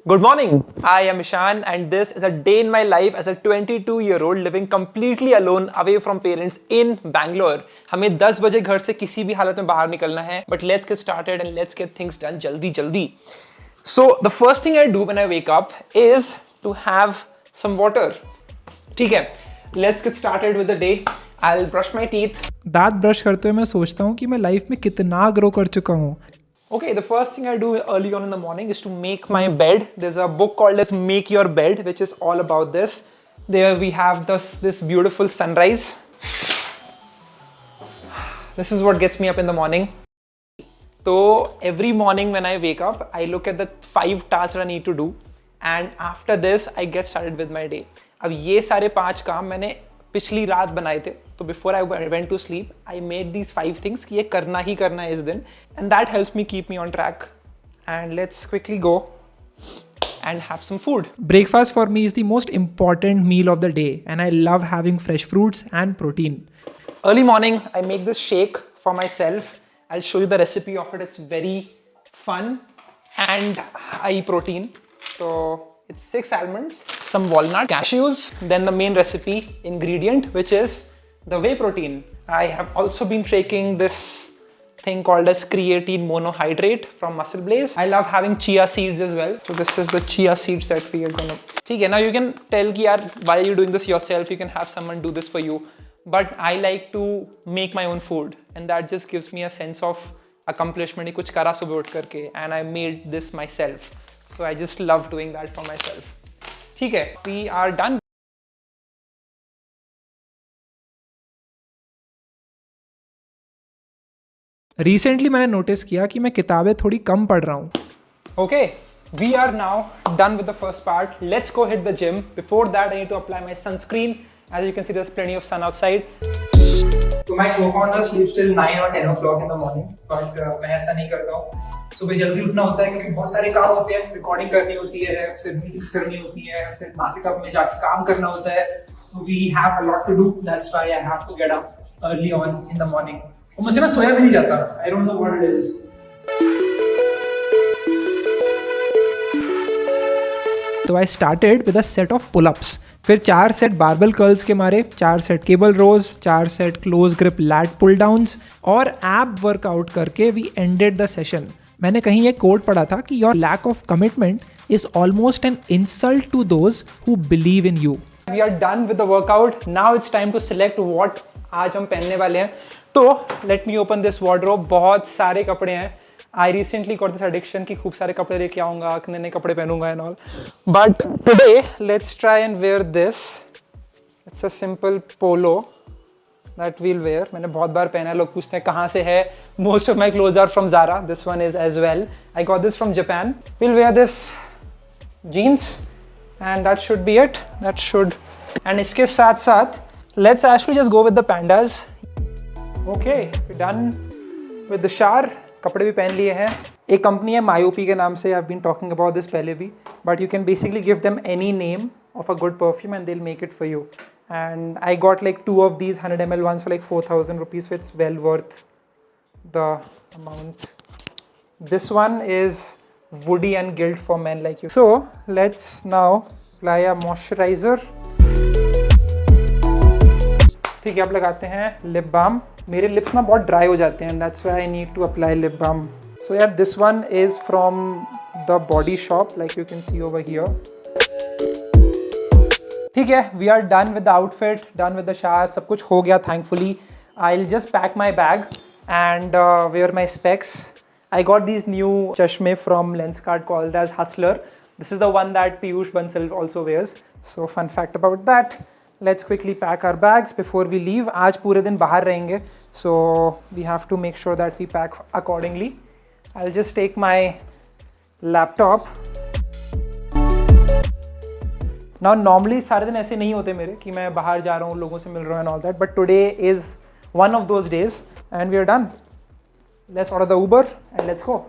Good morning. I am Ishan, and this is a day in my life as a 22-year-old living completely alone away from parents in Bangalore. हमें 10 बजे घर से किसी भी हालत में बाहर निकलना है, but let's get started and let's get things done जल्दी. So the first thing I do when I wake up is to have some water. ठीक है, let's get started with the day. I'll brush my teeth. दांत brush करते हुए मैं सोचता हूँ कि मैं लाइफ में कितना ग्रो कर चुका हूँ. Okay, the first thing I do early on in the morning is to make my bed. There's a book called as Make Your Bed, which is all about this. There we have this beautiful sunrise. This is what gets me up in the morning. So every morning when I wake up, I look at the 5 tasks that I need to do. And after this, I get started with my day. अब ये सारे 5 काम मैंने पिछली रात बनाए थे. तो before I went to sleep, I made these 5 things कि ये करना ही करना है इस दिन. And that helps me keep me on track. And let's quickly go and have some food. Breakfast for me is the most important meal of the day, and I love having fresh fruits and protein. Early morning, I make this shake for myself. I'll show you the recipe of it. It's very fun and high protein. So it's 6 almonds, some walnut, cashews, then the main recipe ingredient, which is the whey protein. I have also been taking this thing called as creatine monohydrate from Muscle Blaze. I love having chia seeds as well. So this is the chia seeds that we are gonna. Okay, now you can tell ki yaar, why are you doing this yourself? You can have someone do this for you. But I like to make my own food, and that just gives me a sense of accomplishment. कुछ करा सुबह उठ करके, and I made this myself. So I just love doing that for myself. ठीक है, we are done. Recently मैंने notice किया कि मैं किताबें थोड़ी कम पढ़ रहा हूँ. Okay, we are now done with the first part. Let's go hit the gym. Before that, I need to apply my sunscreen. As you can see, there's plenty of sun outside. तो my co-founder sleeps till 9 or 10 o'clock in the morning, but मैं ऐसा नहीं करता हूँ. सुबह जल्दी उठना होता है क्योंकि बहुत सारे काम होते हैं. रिकॉर्डिंग करनी होती है, फिर मीटिंग्स करनी होती है, फिर मार्केट में जाके काम करना होता है. We have a lot to do. That's why I have to get up early on in the morning. और मुझे ना सोया भी नहीं जाता. I don't know what it is. तो I started with a set of pull-ups. फिर 4 set barbell curls के मारे, 4 set cable rows, 4 set close grip lat pull downs और एब वर्कआउट करके वी एंडेड द सेशन. मैंने कहीं ये coat पढ़ा था कि your lack of commitment is almost an insult to those who believe in you. We are done with the workout. Now it's time to select what आज हम पहनने वाले हैं. तो let me open this wardrobe. बहुत सारे कपड़े हैं. I recently got this addiction कि खूब सारे कपड़े लेके आऊँगा, नए नए कपड़े पहनूंगा and all. But today, let's try and wear this. It's a simple polo that we'll wear. मैंने बहुत बार पहना है. लोग पूछते हैं कहाँ से है. Most of my clothes are from Zara. This one is as well. I got this from Japan. We'll wear this jeans and that should be it. That should. And इसके साथ साथ let's actually just go with the pandas. Okay, we're done with the shower. कपड़े भी पहन लिए हैं. एक company है मायोपी के नाम से. I've been talking about this पहले भी. But you can basically give them any name of a good perfume and they'll make it for you. And I got like 2 of these 100 ml ones for like 4,000 rupees. So it's well worth the amount. This one is woody and guilt for men like you. So let's now apply a moisturizer. ठीक है, अब लगाते हैं lip balm. मेरे lips ना बहुत dry हो जाते हैं and that's why I need to apply lip balm. So yeah, this one is from the Body Shop, like you can see over here. ठीक है, we are done with the outfit, done with the shower. सब कुछ हो गया thankfully. I'll just pack my bag and wear my specs. I got these new chashme from Lenskart called as Hustler. This is the one that Piyush Bansal also wears. So fun fact about that. Let's quickly pack our bags before we leave. आज पूरे दिन बाहर रहेंगे, so we have to make sure that we pack accordingly. I'll just take my laptop. Now normally सारे दिन ऐसे नहीं होते मेरे कि मैं बाहर जा रहा हूँ, लोगों से मिल रहा हूँ and all that. But today is one of those days and we are done. Let's order the Uber and let's go.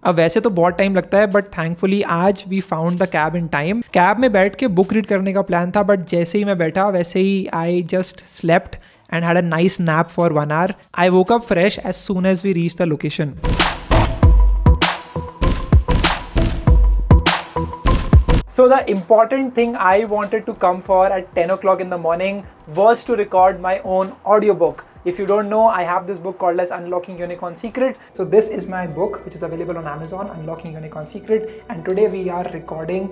अब वैसे तो बहुत टाइम लगता है, बट थैंकफुली आज we found the cab in time. Cab में बैठ के बुक रीड करने का प्लान था, बट जैसे ही मैं बैठा वैसे ही I just slept and had a nice nap for 1 hour. I woke up fresh as soon as we reached the location. So the important thing I wanted to come for at 10 o'clock in the morning was to record my own audiobook. If you don't know, I have this book called as Unlocking Unicorn Secret. So this is my book which is available on Amazon, Unlocking Unicorn Secret, and today we are recording.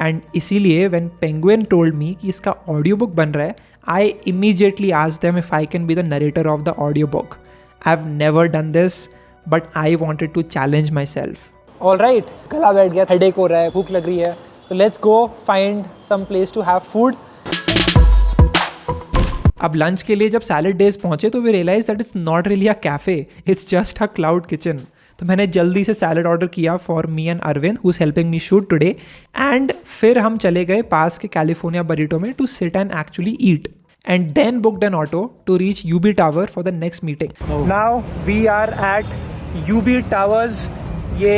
And इसीलिए when Penguin told me कि इसका audiobook बन रहा है, I immediately asked them if I can be the narrator of the audiobook. I've never done this, but I wanted to challenge myself. All right, गला बैठ गया, headache हो रहा है, भूख लग रही है. So let's go find some place to have food. अब लंच के लिए जब सैलड डेज पहुंचे तो we realise that it's not really a cafe, it's just a cloud kitchen. तो मैंने जल्दी से सैलड ऑर्डर किया for me and Arvind who is helping me shoot today. एंड फिर हम चले गए पास के कैलिफोर्निया बरीटो में to sit and actually eat. And then booked an auto to reach UB Tower for the next meeting. Now we are at UB Towers. ये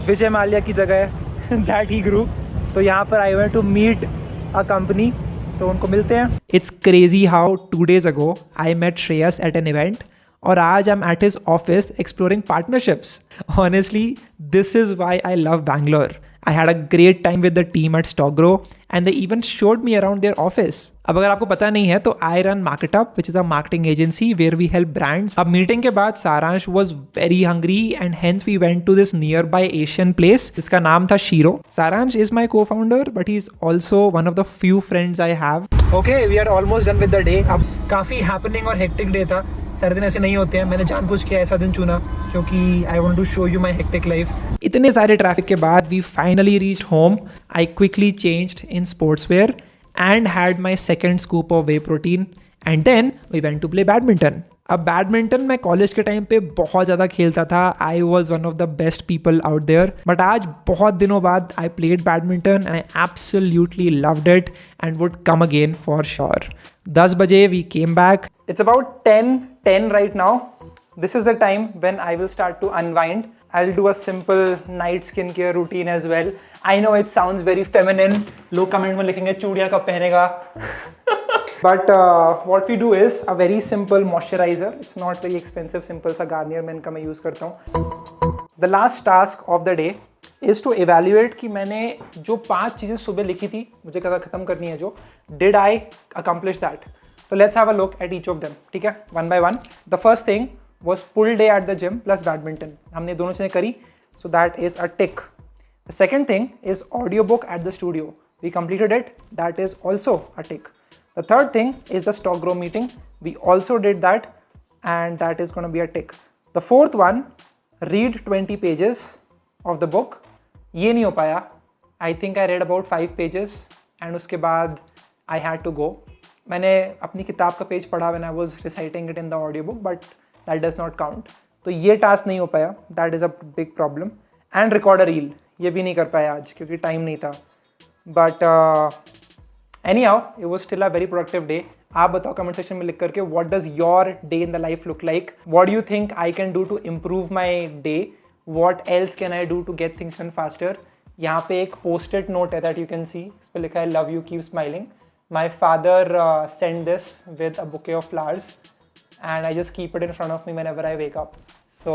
विजय माल्या की जगह है, that he grew. तो यहाँ पर I went to meet a company. तो उनको मिलते हैं. It's crazy how 2 days ago I met Shreyas at an event और आज I'm at his office exploring partnerships. Honestly, this is why I love Bangalore. I had a great time with the team at Stockgrow and they even showed me around their office. अब अगर आपको पता नहीं है तो I run MarketUp, which is a marketing agency where we help brands. अब meeting के बाद सारांश was very hungry and hence we went to this nearby Asian place जिसका नाम था Shiro. सारांश is my co-founder but he is also one of the few friends I have. Okay, we are almost done with the day. अब काफ़ी happening और hectic day था. सारे दिन ऐसे नहीं होते हैं. मैंने जानबूझ के ऐसा दिन चुना क्योंकि I want to show you my hectic life. इतने सारे ट्रैफिक के बाद we finally reached home. I quickly changed in sportswear and had my second scoop of whey protein and then we went to play badminton. अब badminton मैं college के time पे बहुत ज़्यादा खेलता था. I was one of the best people out there. But आज बहुत दिनों बाद I played badminton and I absolutely loved it and would come again for sure. 10 बजे we came back. It's about 10 right now. This is the time when I will start to unwind. I'll do a simple night skincare routine as well. I know it sounds very feminine. लोग comment में लिखेंगे चूड़ियाँ कब पहनेगा. But what we do is a very simple moisturizer. It's not very expensive, simple सा Garnier Men का मैं use करता हूँ. The last task of the day is to evaluate कि मैंने जो 5 चीज़ें सुबह लिखी थी मुझे ख़त्म करनी है जो, did I accomplish that? So let's have a look at each of them. ठीक है, one by one. The first thing was full day at the gym plus badminton. हमने दोनों चीज़ें करी, so that is a tick. The second thing is audiobook at the studio. We completed it. That is also a tick. The third thing is the Stockgrow meeting. We also did that and that is going to be a tick. The fourth one, read 20 pages of the book. ये नहीं हो पाया. I think I read about 5 pages and उसके बाद I had to go. मैंने अपनी किताब का पेज पढ़ा when I was reciting it in the audiobook, but that does not count. तो ये टास्क नहीं हो पाया. That is a big problem. And record a reel. ये भी नहीं कर पाया आज क्योंकि टाइम नहीं था. But anyhow, it was still a very productive day. आप बताओ कमेंट सेक्शन में लिख करके what does your day in the life look like? What do you think I can do to improve my day? What else can I do to get things done faster? यहाँ पे एक post-it note है that you can see. इस पे लिखा है love you, keep smiling. My father sent this with a bouquet of flowers and I just keep it in front of me whenever I wake up. So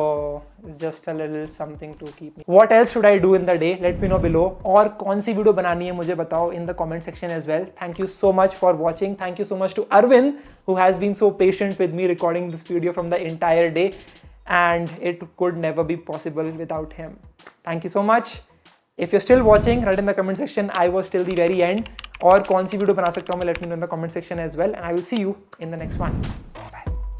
it's just a little something to keep me. What else should I do in the day? Let me know below. और कौन सी video बनानी है मुझे बताओ in the comment section as well. Thank you so much for watching. Thank you so much to Arvind who has been so patient with me recording this video from the entire day. And it could never be possible without him. Thank you so much. If you're still watching, write in the comment section I was till the very end. और कौन सी video बना सकता हूँ मैं, let me know in the comment section as well. And I will see you in the next one.